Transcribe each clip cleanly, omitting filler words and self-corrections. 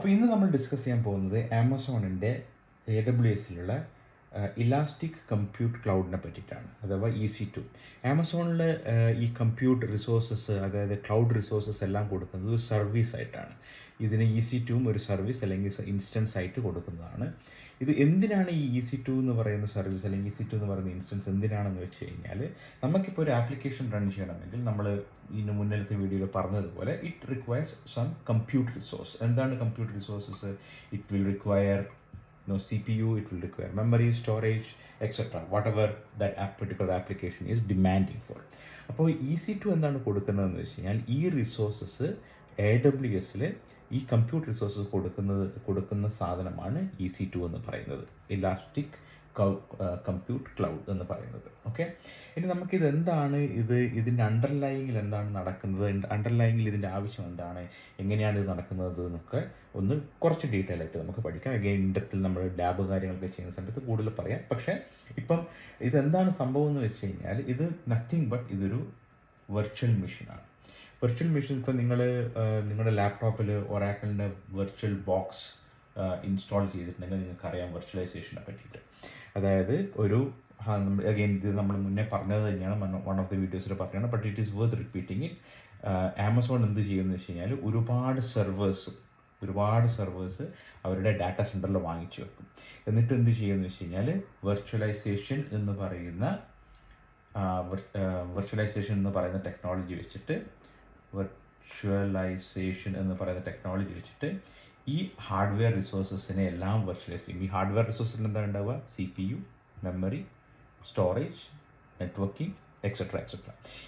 അപ്പോൾ ഇന്ന് നമ്മൾ ഡിസ്കസ് ചെയ്യാൻ പോകുന്നത് ആമസോണിൻ്റെ AWSലുള്ള ഇലാസ്റ്റിക് കമ്പ്യൂട്ട് ക്ലൗഡിനെ പറ്റിയിട്ടാണ്, അഥവാ EC2. ആമസോണിൽ ഈ കമ്പ്യൂട്ട് റിസോഴ്സസ്, അതായത് ക്ലൗഡ് റിസോഴ്സസ് എല്ലാം കൊടുക്കുന്നത് ഒരു സർവീസ് ആയിട്ടാണ്. ഇതിന് EC2 ഒരു സർവീസ് അല്ലെങ്കിൽ ഇൻസ്റ്റൻസ് ആയിട്ട് കൊടുക്കുന്നതാണ്. ഇത് എന്തിനാണ് ഈ EC2 എന്ന് പറയുന്ന സർവീസ് അല്ലെങ്കിൽ EC2 എന്ന് പറയുന്ന ഇൻസ്റ്റൻസ് എന്തിനാണെന്ന് വെച്ച് കഴിഞ്ഞാൽ, നമുക്കിപ്പോൾ ഒരു ആപ്ലിക്കേഷൻ റൺ ചെയ്യണമെങ്കിൽ നമ്മൾ ഇതിന് മുന്നിലത്തെ വീഡിയോയിൽ പറഞ്ഞതുപോലെ it requires some compute resource. എന്താണ് compute resources? It will require CPU, it will require memory, storage, etc. Whatever that particular application is demanding for. അപ്പോൾ EC2 എന്താണ് കൊടുക്കുന്നതെന്ന് വെച്ച് കഴിഞ്ഞാൽ, ഈ റിസോഴ്സസ് AWSൽ ഈ കമ്പ്യൂട്ട് റിസോഴ്സസ് കൊടുക്കുന്ന സാധനമാണ് EC2 എന്ന് പറയുന്നത്, ഇലാസ്റ്റിക് കമ്പ്യൂട്ട് ക്ലൗഡ് എന്ന് പറയുന്നത്. ഓക്കെ, ഇനി നമുക്കിത് എന്താണ്, ഇതിൻ്റെ അണ്ടർലൈങ്ങിൽ എന്താണ് നടക്കുന്നത്, അണ്ടർലൈങ്ങിൽ ഇതിൻ്റെ ആവശ്യം എന്താണ്, എങ്ങനെയാണ് ഇത് നടക്കുന്നത് എന്നൊക്കെ ഒന്ന് കുറച്ച് ഡീറ്റെയിൽ ആയിട്ട് നമുക്ക് പഠിക്കാം. അഗെയിൻ ഇൻഡെപ്തിൽ നമ്മൾ ലാബ് കാര്യങ്ങളൊക്കെ ചെയ്യുന്ന സമയത്ത് കൂടുതൽ പറയാം. പക്ഷേ ഇപ്പം ഇതെന്താണ് സംഭവം എന്ന് വെച്ച് കഴിഞ്ഞാൽ, ഇത് നത്തിങ് ബട്ട് ഇതൊരു വെർച്വൽ മെഷീനാണ്. വെർച്വൽ മെഷീൻ ഇപ്പോൾ നിങ്ങളുടെ ലാപ്ടോപ്പിൽ ഒറാക്കിളിൻ്റെ വെർച്വൽ ബോക്സ് ഇൻസ്റ്റാൾ ചെയ്തിട്ടുണ്ടെങ്കിൽ നിങ്ങൾക്കറിയാം വെർച്വലൈസേഷനെ പറ്റിയിട്ട്. അതായത് അഗെയിൻ ഇത് നമ്മൾ മുന്നേ പറഞ്ഞത് തന്നെയാണ്, വൺ ഓഫ് ദി വീഡിയോസിൽ പറഞ്ഞതാണ്, but it is worth repeating it. Amazon എന്ത് ചെയ്യുമെന്ന് വെച്ച് കഴിഞ്ഞാൽ, ഒരുപാട് സെർവേഴ്സ് അവരുടെ ഡാറ്റാ സെൻറ്ററിൽ വാങ്ങിച്ചു വെക്കും. എന്നിട്ട് എന്ത് ചെയ്യുമെന്ന് വെച്ച് കഴിഞ്ഞാൽ, വെർച്വലൈസേഷൻ എന്ന് പറയുന്ന ടെക്നോളജി വെച്ചിട്ട് ഈ ഹാർഡ്വെയർ റിസോഴ്സസിനെ എല്ലാം വെർച്വലൈസ് ചെയ്യും. ഈ ഹാർഡ്വെയർ റിസോഴ്സിൽ എന്താണ് ഉണ്ടാവുക? CPU, memory, storage, networking, etcetera.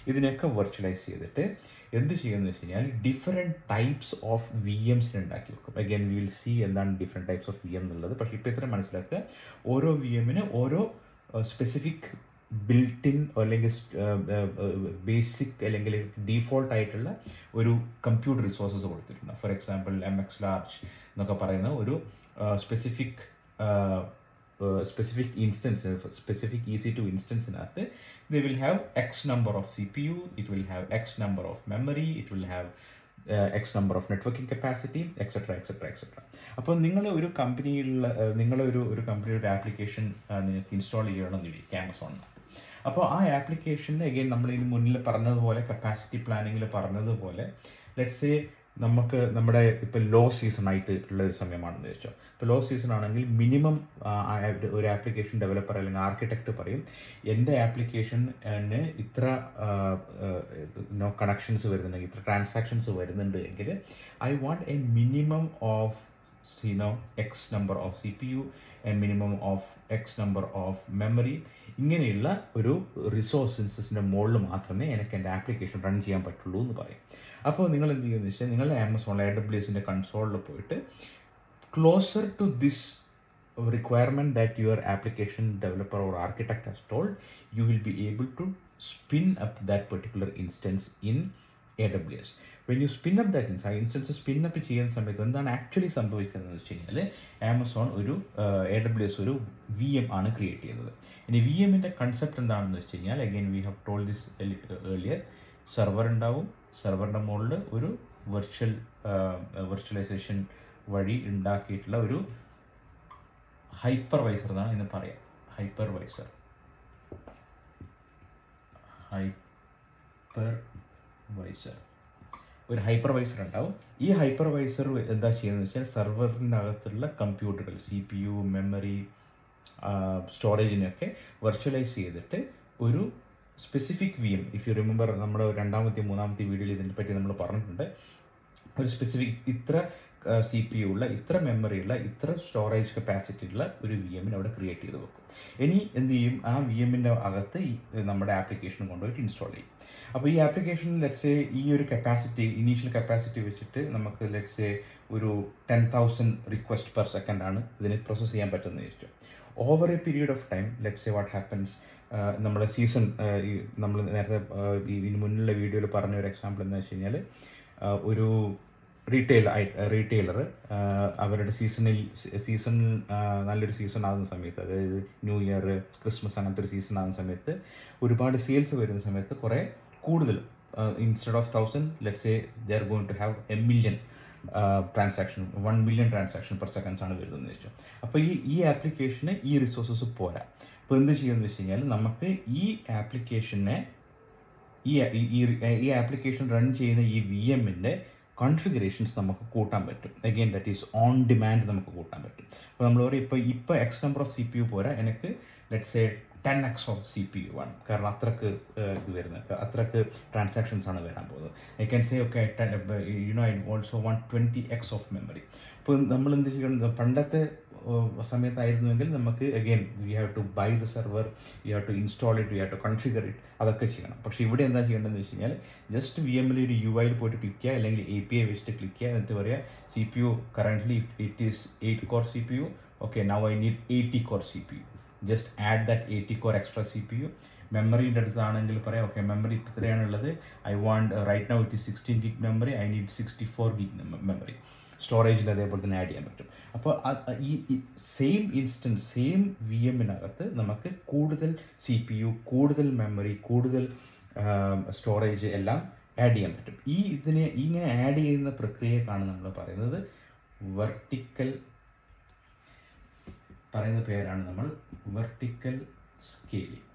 ഇതിനെയൊക്കെ വെർച്വലൈസ് ചെയ്തിട്ട് എന്ത് ചെയ്യുമെന്ന് വെച്ച് കഴിഞ്ഞാൽ, ഡിഫറെൻറ്റ് ടൈപ്സ് ഓഫ് VMs ഉണ്ടാക്കി വെക്കും. അഗൈൻ വി വിൽ സി എന്താണ് ഡിഫറെൻറ്റ് ടൈപ്സ് ഓഫ് VM എന്നുള്ളത്. പക്ഷേ ഇപ്പോൾ ഇത്ര മനസ്സിലാക്കുക, ഓരോ VMന് ഓരോ സ്പെസിഫിക് ബിൽറ്റ് ഇൻ അല്ലെങ്കിൽ ബേസിക് അല്ലെങ്കിൽ ഡീഫോൾട്ട് ആയിട്ടുള്ള ഒരു കമ്പ്യൂട്ടർ റിസോഴ്സസ് കൊടുത്തിട്ടുണ്ട്. ഫോർ എക്സാമ്പിൾ MX ലാർജ് എന്നൊക്കെ പറയുന്ന ഒരു specific instance, specific EC2 ഇൻസ്റ്റൻസിനകത്ത് they will have X number of CPU, it will have X number of memory, it will have X number of networking capacity, etc. അപ്പോൾ ഒരു കമ്പനിയുടെ application നിങ്ങൾക്ക് install ചെയ്യണമെന്ന് ചോദിക്കും ആമസോണിന്. അപ്പോൾ ആ ആപ്ലിക്കേഷന് അഗെയിൻ നമ്മൾ ഇതിന് മുന്നിൽ പറഞ്ഞതുപോലെ, കപ്പാസിറ്റി പ്ലാനിങ്ങിൽ പറഞ്ഞതുപോലെ, ലെറ്റ്സ് സേ നമ്മുടെ ഇപ്പോൾ ലോ സീസൺ ആയിട്ട് ഉള്ള ഒരു സമയമാണെന്ന് വെച്ചോ. ഇപ്പോൾ ലോ സീസൺ ആണെങ്കിൽ മിനിമം ഒരു ആപ്ലിക്കേഷൻ ഡെവലപ്പർ അല്ലെങ്കിൽ ആർക്കിടെക്റ്റ് പറയും, എൻ്റെ ആപ്ലിക്കേഷന് ഇത്ര കണക്ഷൻസ് വരുന്നുണ്ടെങ്കിൽ, ഇത്ര ട്രാൻസാക്ഷൻസ് വരുന്നുണ്ട് എങ്കിൽ I want A minimum of X number of CPU, a minimum of X number of memory. ഇങ്ങനെയുള്ള ഒരു റിസോഴ്സസിൻ്റെ മുകളിൽ മാത്രമേ എനിക്ക് എൻ്റെ ആപ്ലിക്കേഷൻ റൺ ചെയ്യാൻ പറ്റുള്ളൂ എന്ന് പറയും. അപ്പോൾ നിങ്ങൾ എന്ത് ചെയ്യുമെന്ന് വെച്ചാൽ, നിങ്ങളുടെ ആമസോൺ AWSൻ്റെ കൺസോളിൽ പോയിട്ട് closer to this requirement that your application developer or architect has told, you will be able to spin up that particular instance in AWS. When you spin up that instance spin up ചെയ്യുന്ന സമയത്ത് എന്താണ് actually സംഭവിക്കുന്നത് വെച്ച് കഴിഞ്ഞാൽ, Amazon AWS ഒരു VM ആണ് create ചെയ്യുന്നത്. ഇനി VMൻ്റെ കൺസെപ്റ്റ് എന്താണെന്ന് വെച്ച് കഴിഞ്ഞാൽ, again we have told this earlier, server ഉണ്ടാവും, സെർവറിൻ്റെ മുകളിൽ ഒരു വെർച്വലൈസേഷൻ വഴി ഉണ്ടാക്കിയിട്ടുള്ള ഒരു ഹൈപ്പർവൈസർ എന്നാണ് ഇതിന് പറയാം. ഹൈപ്പർവൈസർ ഒരു ഹൈപ്പർവൈസർ ഉണ്ടാവും. ഈ ഹൈപ്പർവൈസർ എന്താ ചെയ്യുന്നത് വെച്ചാൽ, സെർവറിൻ്റെ അകത്തുള്ള കമ്പ്യൂട്ടറുകൾ, CPU, മെമ്മറി, സ്റ്റോറേജിനെയൊക്കെ വെർച്വലൈസ് ചെയ്തിട്ട് ഒരു specific VM, if you remember നമ്മുടെ മൂന്നാമത്തെ വീഡിയോയിൽ ഇതിനെ പറ്റി നമ്മൾ പറഞ്ഞിട്ടുണ്ട്, ഒരു സ്പെസിഫിക് ഇത്ര CPU ഉള്ള, ഇത്ര മെമ്മറി ഉള്ള, ഇത്ര സ്റ്റോറേജ് കപ്പാസിറ്റി ഉള്ള ഒരു VMന് അവിടെ ക്രിയേറ്റ് ചെയ്ത് വെക്കും. ഇനി എന്ത് ചെയ്യും, ആ VMൻ്റെ അകത്ത് നമ്മുടെ ആപ്ലിക്കേഷൻ കൊണ്ടുപോയിട്ട് ഇൻസ്റ്റാൾ ചെയ്യും. അപ്പോൾ ഈ ആപ്ലിക്കേഷനിൽ ലെറ്റ്സ് സേ ഈ ഒരു ഇനീഷ്യൽ കപ്പാസിറ്റി വെച്ചിട്ട് നമുക്ക് ലെറ്റ്സ് സേ ഒരു 10,000 റിക്വസ്റ്റ് പെർ സെക്കൻഡ് ആണ് ഇതിന് പ്രോസസ്സ് ചെയ്യാൻ പറ്റുന്നത് വെച്ചു. Over A period of time, let's say what happens, നമ്മുടെ സീസൺ, നമ്മൾ നേരത്തെ ഇതിന് മുന്നിലുള്ള വീഡിയോയിൽ പറഞ്ഞ ഒരു എക്സാമ്പിൾ എന്താ വെച്ച് കഴിഞ്ഞാൽ, ഒരു റീറ്റെയിലർ അവരുടെ സീസൺ നല്ലൊരു സീസൺ ആകുന്ന സമയത്ത്, അതായത് ന്യൂ ഇയർ, ക്രിസ്മസ് അങ്ങനത്തെ ഒരു സീസൺ ആകുന്ന സമയത്ത് ഒരുപാട് സെയിൽസ് വരുന്ന സമയത്ത് കുറേ കൂടുതൽ instead of 1,000, let's say they are going to have 1 million transaction 1 million transaction per seconds ആണ് വരുന്നതെന്ന് വെച്ചു. അപ്പോൾ ഈ ആപ്ലിക്കേഷന് ഈ റിസോഴ്സസ് പോരാ. അപ്പോൾ എന്ത് ചെയ്യുമെന്ന് വെച്ച് കഴിഞ്ഞാൽ നമുക്ക് ഈ ആപ്ലിക്കേഷനെ ഈ ആപ്ലിക്കേഷൻ റൺ ചെയ്യുന്ന ഈ വി എമ്മിൻ്റെ കോൺഫിഗറേഷൻസ് നമുക്ക് കൂട്ടാൻ പറ്റും. Again that is on demand നമുക്ക് കൂട്ടാൻ പറ്റും. അപ്പോൾ നമ്മൾ പറയും ഇപ്പോൾ x number of C P U പോരാ, എനിക്ക് let's a 10x of C P U ആണ്. കാരണം അത്രക്ക് ഇത് വരുന്നത്, അത്രക്ക് ട്രാൻസാക്ഷൻസ് ആണ് വരാൻ പോകുന്നത്. I can say okay I also want 20x of memory. അപ്പോൾ നമ്മൾ എന്ത് ചെയ്യണം, പണ്ടത്തെ സമയത്തായിരുന്നുവെങ്കിൽ നമുക്ക് again we have to buy the server, you have to install it, you have to configure it, അതൊക്കെ ചെയ്യണം. പക്ഷേ ഇവിടെ എന്താ ചെയ്യേണ്ടതെന്ന് വെച്ച് കഴിഞ്ഞാൽ ജസ്റ്റ് വി എമ്മിൽ ഒരു UI പോയിട്ട് ക്ലിക്ക് ചെയ്യുക, അല്ലെങ്കിൽ API വെച്ചിട്ട് ക്ലിക്ക് ചെയ്യുക, എന്നിട്ട് പറയുക C P U currently it is 8 core CPU, okay now I need 80 core CPU. Just add that 80 core extra CPU. മെമ്മറിൻ്റെ അടുത്താണെങ്കിൽ പറയാം ഓക്കെ മെമ്മറി ഇത്രയാണുള്ളത്, I want right now it is 16 GB memory, I need 64 GB memory. സ്റ്റോറേജിൽ അതേപോലെ തന്നെ add ചെയ്യാൻ പറ്റും. അപ്പോൾ ഈ സെയിം ഇൻസ്റ്റൻസ്, സെയിം വി എമ്മിനകത്ത് നമുക്ക് കൂടുതൽ CPU, കൂടുതൽ മെമ്മറി, കൂടുതൽ സ്റ്റോറേജ് എല്ലാം ആഡ് ചെയ്യാൻ പറ്റും. ഇങ്ങനെ ആഡ് ചെയ്യുന്ന പ്രക്രിയക്കാണ് നമ്മൾ പറയുന്നത് വെർട്ടിക്കൽ, പറയുന്ന പേരാണ് നമ്മൾ വെർട്ടിക്കൽ സ്കെയിലിംഗ്.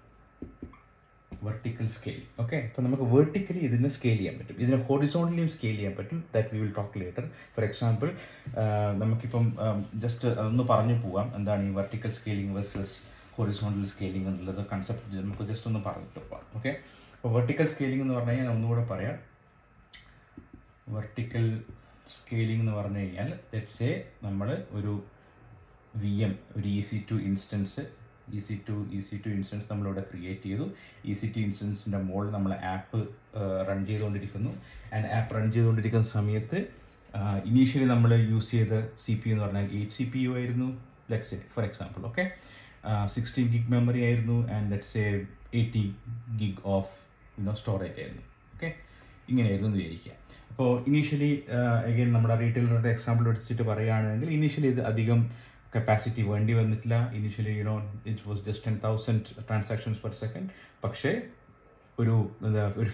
ഓക്കെ. അപ്പോൾ നമുക്ക് വെർട്ടിക്കലി ഇതിനെ സ്കെയിൽ ചെയ്യാൻ പറ്റും, ഇതിനെ ഹൊറിസോണ്ടലിയും സ്കെയിൽ ചെയ്യാൻ പറ്റും. That we will talk later. For example നമുക്കിപ്പം ജസ്റ്റ് അതൊന്ന് പറഞ്ഞു പോകാം, എന്താണ് ഈ vertical scaling versus horizontal scaling എന്നുള്ളത് കൺസെപ്റ്റ് നമുക്ക് ജസ്റ്റ് ഒന്ന് പറഞ്ഞിട്ട് പോകാം. ഓക്കെ. അപ്പോൾ വെർട്ടിക്കൽ സ്കെയിലിംഗ് എന്ന് പറഞ്ഞു കഴിഞ്ഞാൽ ഒന്നുകൂടെ പറയാം. വെർട്ടിക്കൽ സ്കെയിലിംഗ് എന്ന് പറഞ്ഞു കഴിഞ്ഞാൽ ലെറ്റ്സ് സേ നമ്മൾ ഒരു VM, ഒരു EC2 ഇൻസ്റ്റൻസ് നമ്മളിവിടെ ക്രിയേറ്റ് ചെയ്തു. EC2 ഇൻസ്റ്റൻസിൻ്റെ മുകളിൽ നമ്മൾ ആപ്പ് റൺ ചെയ്തുകൊണ്ടിരിക്കുന്നു. ആൻഡ് ആപ്പ് റൺ ചെയ്തുകൊണ്ടിരിക്കുന്ന സമയത്ത് ഇനീഷ്യലി നമ്മൾ യൂസ് ചെയ്ത CPU എന്ന് പറഞ്ഞാൽ 8 CPU ആയിരുന്നു, let's say for example. Okay. 16 GB memory ആയിരുന്നു, and let's say 80 GB of storage ആയിരുന്നു. ഓക്കെ. ഇങ്ങനെയായിരുന്നു എന്ന് വിചാരിക്കുക. അപ്പോൾ ഇനീഷ്യലി അഗെയിൻ നമ്മുടെ റീറ്റെയിലറുടെ എക്സാമ്പിൾ എടുത്തിട്ട് പറയുകയാണെങ്കിൽ ഇനീഷ്യലി ഇത് അധികം കപ്പാസിറ്റി വേണ്ടി വന്നിട്ടില്ല. Initially it was just 10,000 transactions per second. പക്ഷേ ഒരു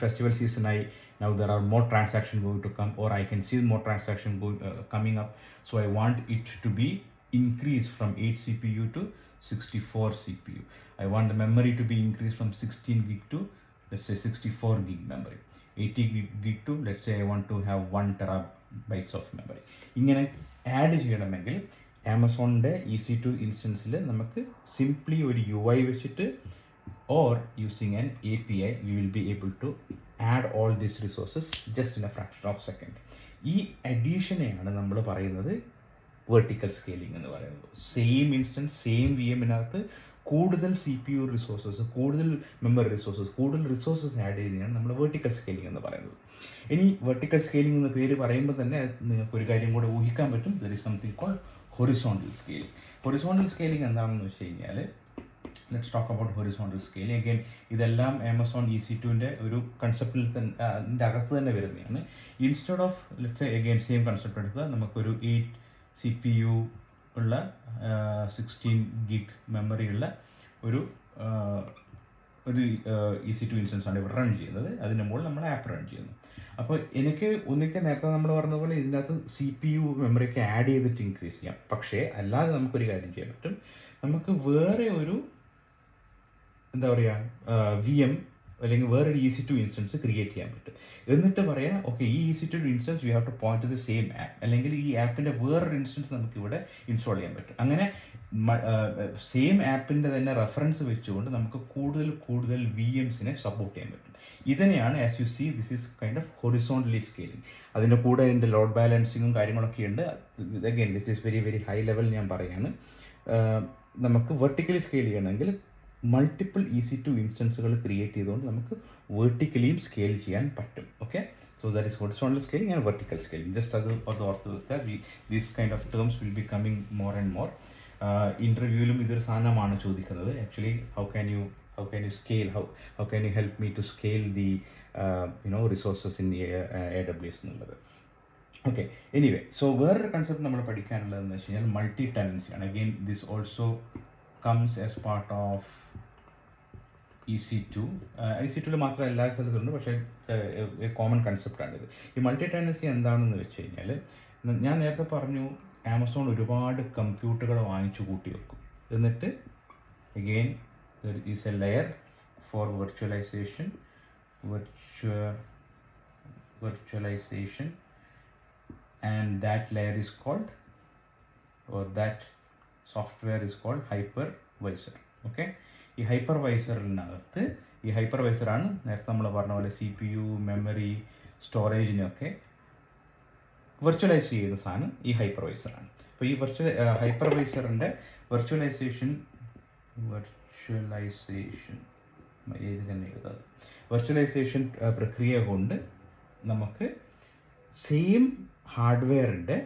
festival സീസണായി now there are more transaction going to come, or I can see more transaction coming up, so I want it to be increased from 8 CPU to 64 CPU. I want the memory to be increased from 16 GB to let's say 64 GB memory. 80 GB to let's say I want to have 1 terabytes of memory. ഇങ്ങനെ add ചെയ്യണമെങ്കിൽ ആമസോണിൻ്റെ EC2 ഇൻസ്റ്റൻസിൽ നമുക്ക് simply ഒരു UI വെച്ചിട്ട് or using an API we will be able to add all these resources just in a fraction of second. ഈ അഡീഷനെയാണ് നമ്മൾ പറയുന്നത് vertical scaling എന്ന് പറയുന്നത്. സെയിം ഇൻസ്റ്റൻസ്, സെയിം VMനകത്ത് കൂടുതൽ CPU റിസോഴ്സസ്, കൂടുതൽ മെമ്മറി റിസോഴ്സസ്, കൂടുതൽ റിസോഴ്സസ് ആഡ് ചെയ്യുന്നതാണ് നമ്മൾ വെർട്ടിക്കൽ സ്കെയിലിംഗ് എന്ന് പറയുന്നത്. ഇനി വെർട്ടിക്കൽ സ്കെയിലിംഗ് എന്ന പേര് പറയുമ്പോൾ തന്നെ നിങ്ങൾക്ക് ഒരു കാര്യം കൂടെ ഊഹിക്കാൻ പറ്റും. There is something called horizontal scaling. Horizontal scaling എന്താണെന്ന് വെച്ച് കഴിഞ്ഞാൽ let's talk about horizontal scaling. Again ഇതെല്ലാം ആമസോൺ EC2ൻ്റെ ഒരു കൺസെപ്റ്റിൽ തന്നെ അകത്ത് തന്നെ വരുന്നതാണ്. Instead of let's again same concept എടുക്കുക, നമുക്കൊരു 8 CPU ഉള്ള 16 GB മെമ്മറി ഉള്ള ഒരു EC2 ഇൻസ്റ്റൻസ് ആണ് ഇവിടെ റൺ ചെയ്യുന്നത്. അതിൻ്റെ മുകളിൽ നമ്മൾ ആപ്പ് റൺ ചെയ്യുന്നു. അപ്പോൾ എനിക്ക് ഒന്നിക്കെ നേരത്തെ നമ്മൾ പറഞ്ഞ പോലെ ഇതിനകത്ത് CPU മെമ്മറിയൊക്കെ ആഡ് ചെയ്തിട്ട് ഇൻക്രീസ് ചെയ്യാം. പക്ഷേ അല്ലാതെ നമുക്കൊരു കാര്യം ചെയ്യാൻ പറ്റും. നമുക്ക് വേറെ ഒരു എന്താ പറയുക VM അല്ലെങ്കിൽ വേറൊരു EC2 ഇൻസ്റ്റൻസ് ക്രിയേറ്റ് ചെയ്യാൻ പറ്റും. എന്നിട്ട് പറയാം ഓക്കെ ഈ EC2 instance U have two point two the same app, അല്ലെങ്കിൽ ഈ ആപ്പിൻ്റെ വേറൊരു ഇൻസ്റ്റൻസ് നമുക്ക് ഇവിടെ ഇൻസ്റ്റാൾ ചെയ്യാൻ പറ്റും. അങ്ങനെ സെയിം ആപ്പിൻ്റെ തന്നെ റെഫറൻസ് വെച്ചുകൊണ്ട് നമുക്ക് കൂടുതൽ VMസിനെ സപ്പോർട്ട് ചെയ്യാൻ പറ്റും. ഇതിനെയാണ് as you see this is kind of horizontally scaling. അതിൻ്റെ കൂടെ ഇതിൻ്റെ ലോഡ് ബാലൻസിങ്ങും കാര്യങ്ങളൊക്കെ ഉണ്ട്. Again this is very high level ഞാൻ പറയുകയാണ്. നമുക്ക് വെർട്ടിക്കലി സ്കെയിൽ ചെയ്യണമെങ്കിൽ മൾട്ടിപ്പിൾ EC2 ഇൻസ്റ്റൻസുകൾ ക്രിയേറ്റ് ചെയ്തുകൊണ്ട് നമുക്ക് വെർട്ടിക്കലിയും സ്കെയിൽ ചെയ്യാൻ പറ്റും. Okay. So that is horizontal scaling and vertical scaling. Just അത് ഓർത്ത് വെക്കുക. These kind of terms will be coming more and more. ഇൻ്റർവ്യൂവിലും ഇതൊരു സാധനമാണ് ചോദിക്കുന്നത്. Actually how can you scale, how can you help me to scale the resources in AWS എന്നുള്ളത്. Okay. Anyway, so വേറൊരു concept നമ്മൾ പഠിക്കാനുള്ളതെന്ന് വെച്ച് കഴിഞ്ഞാൽ മൾട്ടി ടെനൻസിയാണ്. Again this also comes as part of EC2. EC2ൽ മാത്രം എല്ലാ സ്ഥലത്തുണ്ട്, പക്ഷേ കോമൺ കൺസെപ്റ്റാണിത്. ഈ മൾട്ടി ടെനൻസി എന്താണെന്ന് വെച്ച് കഴിഞ്ഞാൽ ഞാൻ നേരത്തെ പറഞ്ഞു ആമസോൺ ഒരുപാട് കമ്പ്യൂട്ടറുകൾ വാങ്ങിച്ചു കൂട്ടി വെക്കും. എന്നിട്ട് again there is a layer for virtualization and that layer is called, or that software is called hypervisor. Okay, ഈ ഹൈപ്പർവൈസറിനകത്ത് ഈ ഹൈപ്പർവൈസറാണ് നേരത്തെ നമ്മൾ പറഞ്ഞ പോലെ CPU, മെമ്മറി, സ്റ്റോറേജിനൊക്കെ വെർച്വലൈസ് ചെയ്യുന്ന സാധനം ഈ ഹൈപ്പർവൈസറാണ്. അപ്പോൾ ഈ ഹൈപ്പർവൈസറിൻ്റെ വെർച്വലൈസേഷൻ ഏത് തന്നെ എഴുതാതെ വെർച്വലൈസേഷൻ പ്രക്രിയ കൊണ്ട് നമുക്ക് സെയിം ഹാർഡ്വെയറിൻ്റെ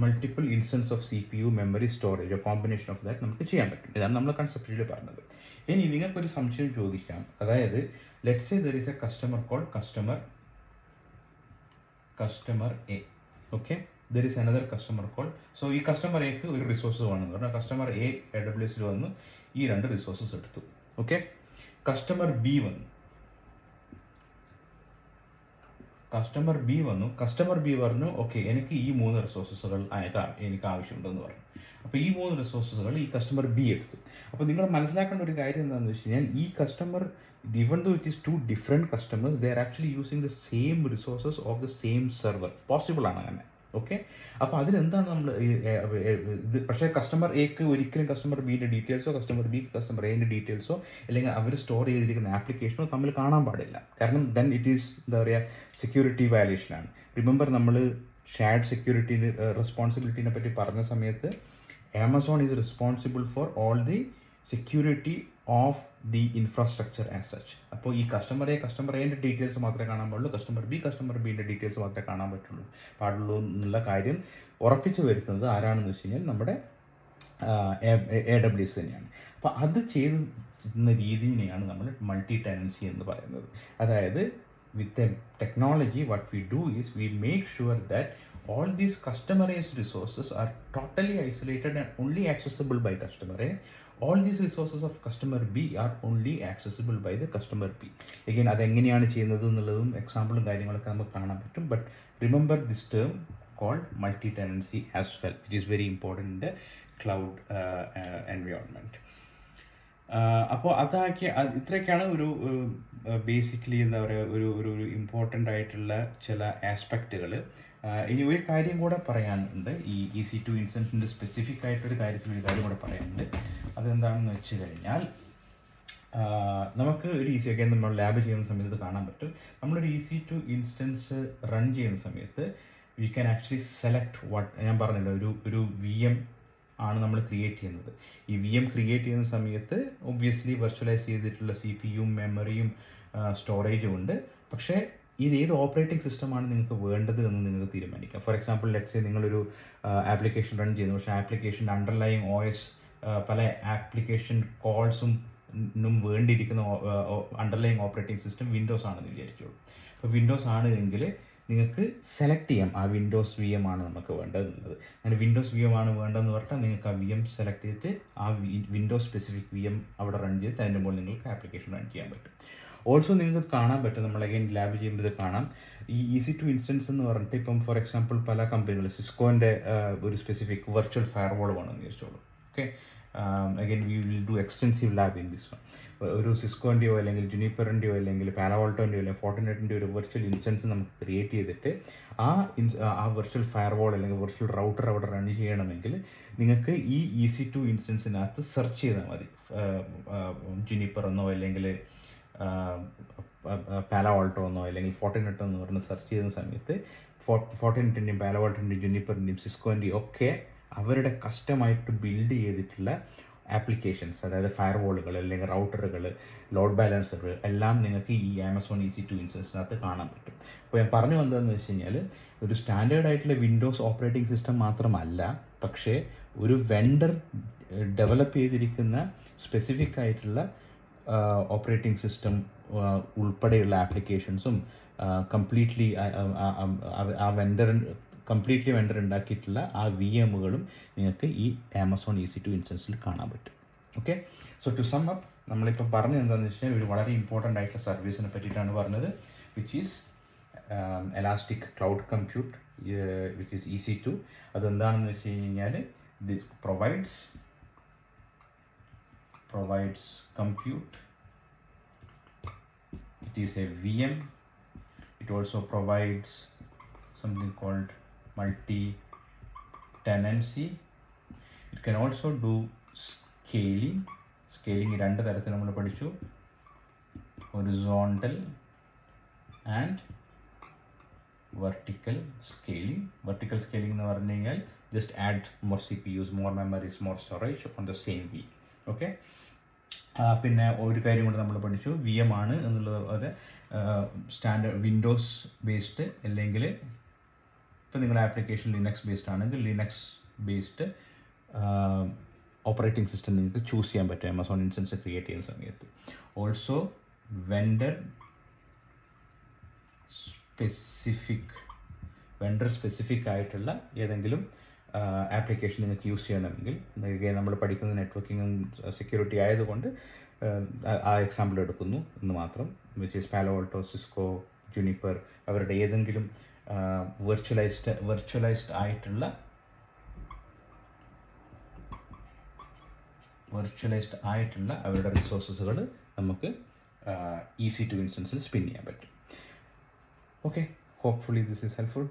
multiple instance of CPU, memory, storage, combination of that നമുക്ക് ചെയ്യാൻ പറ്റും. ഇതാണ് നമ്മൾ കൺസെപ്റ്റിൽ പറഞ്ഞത്. ഇനി നിങ്ങൾക്കൊരു സംശയം ചോദിക്കാം, അതായത് let's say there is A customer call customer A. Okay, there is another customer call. So ഈ കസ്റ്റമർ എക്ക് ഒരു റിസോഴ്സ് വേണമെന്ന് പറഞ്ഞാൽ കസ്റ്റമർ എ AWSൽ വന്ന് ഈ 2 റിസോഴ്സസ് എടുത്തു. ഓക്കെ, കസ്റ്റമർ ബി വന്നു. കസ്റ്റമർ ബി പറഞ്ഞു ഓക്കെ എനിക്ക് ഈ 3 റിസോഴ്സസുകൾ എനിക്ക് ആവശ്യമുണ്ടെന്ന് പറഞ്ഞു. അപ്പോൾ ഈ 3 റിസോഴ്സസുകൾ ഈ കസ്റ്റമർ ബി എടുത്തു. അപ്പോൾ നിങ്ങൾ മനസ്സിലാക്കേണ്ട ഒരു കാര്യം എന്താണെന്ന് വെച്ച് കഴിഞ്ഞാൽ ഈ customer, even though it is 2 different customers, they are actually using the same resources of the same server. Possible ആണ് അങ്ങനെ. ഓക്കെ, അപ്പോൾ അതിലെന്താണ് നമ്മൾ ഇത്, പക്ഷേ കസ്റ്റമർ എക്ക് ഒരിക്കലും കസ്റ്റമർ ബിയുടെ ഡീറ്റെയിൽസോ കസ്റ്റമർ ബിക്ക് കസ്റ്റമർ എന്റെ ഡീറ്റെയിൽസോ അല്ലെങ്കിൽ അവർ സ്റ്റോർ ചെയ്തിരിക്കുന്ന ആപ്ലിക്കേഷനോ തമ്മിൽ കാണാൻ പാടില്ല. കാരണം ദെൻ ഇറ്റ് ഈസ് എന്താ പറയുക, സെക്യൂരിറ്റി വയലേഷനാണ്. റിമെമ്പർ നമ്മൾ ഷെയർഡ് സെക്യൂരിറ്റി റെസ്പോൺസിബിലിറ്റിനെ പറ്റി പറഞ്ഞ സമയത്ത് Amazon is responsible for all the security of the infrastructure as such. അപ്പോൾ ഈ കസ്റ്റമർ എന്റെ ഡീറ്റെയിൽസ് മാത്രമേ കാണാൻ പാടുള്ളൂ, കസ്റ്റമർ ബിയുടെ ഡീറ്റെയിൽസ് മാത്രമേ കാണാൻ പാടുള്ളൂ എന്നുള്ള കാര്യം ഉറപ്പിച്ചു വരുത്തുന്നത് ആരാണെന്ന് വെച്ച് കഴിഞ്ഞാൽ നമ്മുടെ AWS തന്നെയാണ്. അപ്പോൾ അത് ചെയ്യുന്ന രീതിയെയാണ് നമ്മൾ മൾട്ടി ടെനൻസി എന്ന് പറയുന്നത്. അതായത് with a technology what we do is we make sure that all these customer A's resources are totally isolated and only accessible by customer A. All these resources of customer B are only accessible by the customer B. Again, അതെങ്ങനെയാണ് ചെയ്യുന്നത് എന്നുള്ളതും എക്സാമ്പിളും കാര്യങ്ങളൊക്കെ നമുക്ക് കാണാൻ പറ്റും. But remember this term called multi-tenancy as well, which is very important in the cloud environment. അപ്പോൾ ഇത്രയൊക്കെയാണ് ഒരു ബേസിക്കലി എന്താ പറയുക ഒരു ഇമ്പോർട്ടൻ്റ് ആയിട്ടുള്ള ചില ആസ്പെക്റ്റുകൾ. ഇനി ഒരു കാര്യം കൂടെ പറയാനുണ്ട്, ഈ EC2 ഇൻസ്റ്റൻസിൻ്റെ സ്പെസിഫിക് ആയിട്ടൊരു കാര്യത്തിൽ ഒരു കാര്യം കൂടെ പറയാനുണ്ട്. അതെന്താണെന്ന് വെച്ച് കഴിഞ്ഞാൽ നമുക്ക് ഒരു ഒക്കെ നമ്മൾ ലാബ് ചെയ്യുന്ന സമയത്ത് കാണാൻ പറ്റും. നമ്മളൊരു EC2 ഇൻസ്റ്റൻസ് റൺ ചെയ്യുന്ന സമയത്ത് വി ക്യാൻ ആക്ച്വലി സെലക്ട് ഞാൻ പറഞ്ഞല്ലോ ഒരു VM ആണ് നമ്മൾ ക്രിയേറ്റ് ചെയ്യുന്നത്. ഈ VM ക്രിയേറ്റ് ചെയ്യുന്ന സമയത്ത് ഒബ്വിയസ്ലി വെർച്വലൈസ് ചെയ്തിട്ടുള്ള CPUയും മെമ്മറിയും സ്റ്റോറേജും ഉണ്ട്. പക്ഷേ ഇത് ഏത് ഓപ്പറേറ്റിംഗ് സിസ്റ്റമാണ് നിങ്ങൾക്ക് വേണ്ടത് എന്ന് നിങ്ങൾക്ക് തീരുമാനിക്കാം. ഫോർ എക്സാമ്പിൾ ലെറ്റ്സ് സേ നിങ്ങളൊരു ആപ്ലിക്കേഷൻ റൺ ചെയ്യുന്നു, പക്ഷേ ആപ്ലിക്കേഷൻ്റെ അണ്ടർലൈങ് OS പല ആപ്ലിക്കേഷൻ കോൾസും വേണ്ടിയിരിക്കുന്ന അണ്ടർലൈങ് ഓപ്പറേറ്റിംഗ് സിസ്റ്റം വിൻഡോസ് ആണെന്ന് വിചാരിച്ചോളൂ. അപ്പോൾ വിൻഡോസ് ആണ് എങ്കിൽ നിങ്ങൾക്ക് സെലക്ട് ചെയ്യാം ആ വിൻഡോസ് VM ആണ് നമുക്ക് വേണ്ടതെന്നുള്ളത്. അങ്ങനെ വിൻഡോസ് VM ആണ് വേണ്ടതെന്ന് പറഞ്ഞാൽ നിങ്ങൾക്ക് ആ VM സെലക്ട് ചെയ്തിട്ട് ആ വിൻഡോസ് സ്പെസിഫിക് VM അവിടെ റൺ ചെയ്തിട്ട് അതിൻ്റെ മുകളിൽ നിങ്ങൾക്ക് ആപ്ലിക്കേഷൻ റൺ ചെയ്യാൻ പറ്റും. ഓൾസോ നിങ്ങൾക്ക് കാണാൻ പറ്റും, നമ്മൾ അഗൈൻ ലാബ് ചെയ്യുമ്പോൾ ഇത് കാണാം, ഈ EC2 ഇൻസ്റ്റൻസ് എന്ന് പറഞ്ഞിട്ട് ഇപ്പം ഫോർ എക്സാമ്പിൾ പല കമ്പനികൾ സിസ്കോൻ്റെ ഒരു സ്പെസിഫിക് വെർച്വൽ ഫയർവാൾ വേണമെന്ന് വിചാരിച്ചോളൂ. Okay, again we will do extensive lab in this one. ഒരു സിസ്കോൻ്റെയോ അല്ലെങ്കിൽ ജുനിപ്പറിൻ്റെയോ അല്ലെങ്കിൽ പാലോൾട്ടോൻ്റെയോ അല്ലെങ്കിൽ ഫോർട്ടിനെറ്റിൻ്റെയോ ഒരു വെർച്വൽ ഇൻസ്റ്റൻസ് നമുക്ക് ക്രിയേറ്റ് ചെയ്തിട്ട് ആ വെർച്വൽ ഫയർവാൾ അല്ലെങ്കിൽ വെർച്വൽ റൗട്ടർ അവിടെ റൺ ചെയ്യണമെങ്കിൽ നിങ്ങൾക്ക് ഈ EC2 ഇൻസ്റ്റൻസിനകത്ത് സെർച്ച് ചെയ്താൽ മതി. ജുനിപ്പർ എന്നോ അല്ലെങ്കിൽ പാലോൾട്ടോ എന്നോ അല്ലെങ്കിൽ ഫോർട്ടിനെറ്റോ എന്ന് പറഞ്ഞ് സെർച്ച് ചെയ്യുന്ന സമയത്ത് ഫോർട്ടിനെറ്റിൻ്റെയും പാലോൾട്ടോൻ്റെയും ജുനിപ്പറിൻ്റെയും സിസ്കോൻ്റെയും ഒക്കെ അവരുടെ കസ്റ്റമായിട്ട് ബിൽഡ് ചെയ്തിട്ടുള്ള ആപ്ലിക്കേഷൻസ്, അതായത് ഫയർവാളുകൾ അല്ലെങ്കിൽ റൗട്ടറുകൾ, ലോഡ് ബാലൻസറുകൾ എല്ലാം നിങ്ങൾക്ക് ഈ ആമസോൺ EC2 ഇൻസ്റ്റൻസിനകത്ത് കാണാൻ പറ്റും. അപ്പോൾ ഞാൻ പറഞ്ഞു വന്നതെന്ന് വെച്ച് കഴിഞ്ഞാൽ ഒരു സ്റ്റാൻഡേർഡ് ആയിട്ടുള്ള വിൻഡോസ് ഓപ്പറേറ്റിംഗ് സിസ്റ്റം മാത്രമല്ല, പക്ഷേ ഒരു വെണ്ടർ ഡെവലപ്പ് ചെയ്തിരിക്കുന്ന സ്പെസിഫിക് ആയിട്ടുള്ള ഓപ്പറേറ്റിംഗ് സിസ്റ്റം ഉൾപ്പെടെയുള്ള ആപ്ലിക്കേഷൻസും കംപ്ലീറ്റ്ലി വെണ്ടർ ഉണ്ടാക്കിയിട്ടുള്ള ആ VMകളും നിങ്ങൾക്ക് ഈ ആമസോൺ EC2 ഇൻസ്റ്റൻസിൽ കാണാൻ പറ്റും. Okay, so to sum up നമ്മളിപ്പോൾ പറഞ്ഞത് എന്താണെന്ന് വെച്ച് കഴിഞ്ഞാൽ ഒരു വളരെ ഇമ്പോർട്ടൻ്റ് ആയിട്ടുള്ള സർവീസിനെ പറ്റിയിട്ടാണ് പറഞ്ഞത്. which is Elastic Cloud Compute, which is EC2. അതെന്താണെന്ന് വെച്ച് കഴിഞ്ഞാൽ this provides compute. It is a VM. It also provides something called multi-tenancy. It can also do scaling. രണ്ട് തരത്തിൽ നമ്മൾ പഠിച്ചു, horizontal and vertical scaling. Vertical scaling എന്ന് പറഞ്ഞു കഴിഞ്ഞാൽ just add more CPUs, more memories, more storage on the same V. Okay, പിന്നെ ഒരു കാര്യം കൂടെ നമ്മൾ പഠിച്ചു, VM ആണ് എന്നുള്ളത് ഒരു സ്റ്റാൻഡേർഡ് വിൻഡോസ് ബേസ്ഡ്, അല്ലെങ്കിൽ ഇപ്പോൾ നിങ്ങളുടെ ആപ്ലിക്കേഷൻ ലിനക്സ് ബേസ്ഡ് ആണെങ്കിൽ ലിനക്സ് ബേസ്ഡ് ഓപ്പറേറ്റിംഗ് സിസ്റ്റം നിങ്ങൾക്ക് ചൂസ് ചെയ്യാൻ പറ്റും ആമസോൺ ഇൻസ്റ്റൻസ് ക്രിയേറ്റ് ചെയ്യുന്ന സമയത്ത്. ഓൾസോ വെണ്ടർ സ്പെസിഫിക് ആയിട്ടുള്ള ഏതെങ്കിലും ആപ്ലിക്കേഷൻ നിങ്ങൾക്ക് യൂസ് ചെയ്യണമെങ്കിൽ, നമ്മൾ പഠിക്കുന്ന നെറ്റ്വർക്കിങ്ങും സെക്യൂരിറ്റി ആയതുകൊണ്ട് ആ എക്സാമ്പിൾ എടുക്കുന്നു എന്ന് മാത്രം, വിച്ച് ഈസ് പാലോ ആൾട്ടോ, സിസ്കോ, ജുനിപ്പർ, അവരുടെ ഏതെങ്കിലും വെർച്വലൈസ്ഡ് ആയിട്ടുള്ള അവരുടെ റിസോഴ്സസുകൾ നമുക്ക് EC2 ഇൻസ്റ്റൻസിൽ സ്പിൻ ചെയ്യാൻ പറ്റും. Okay, hopefully this is helpful.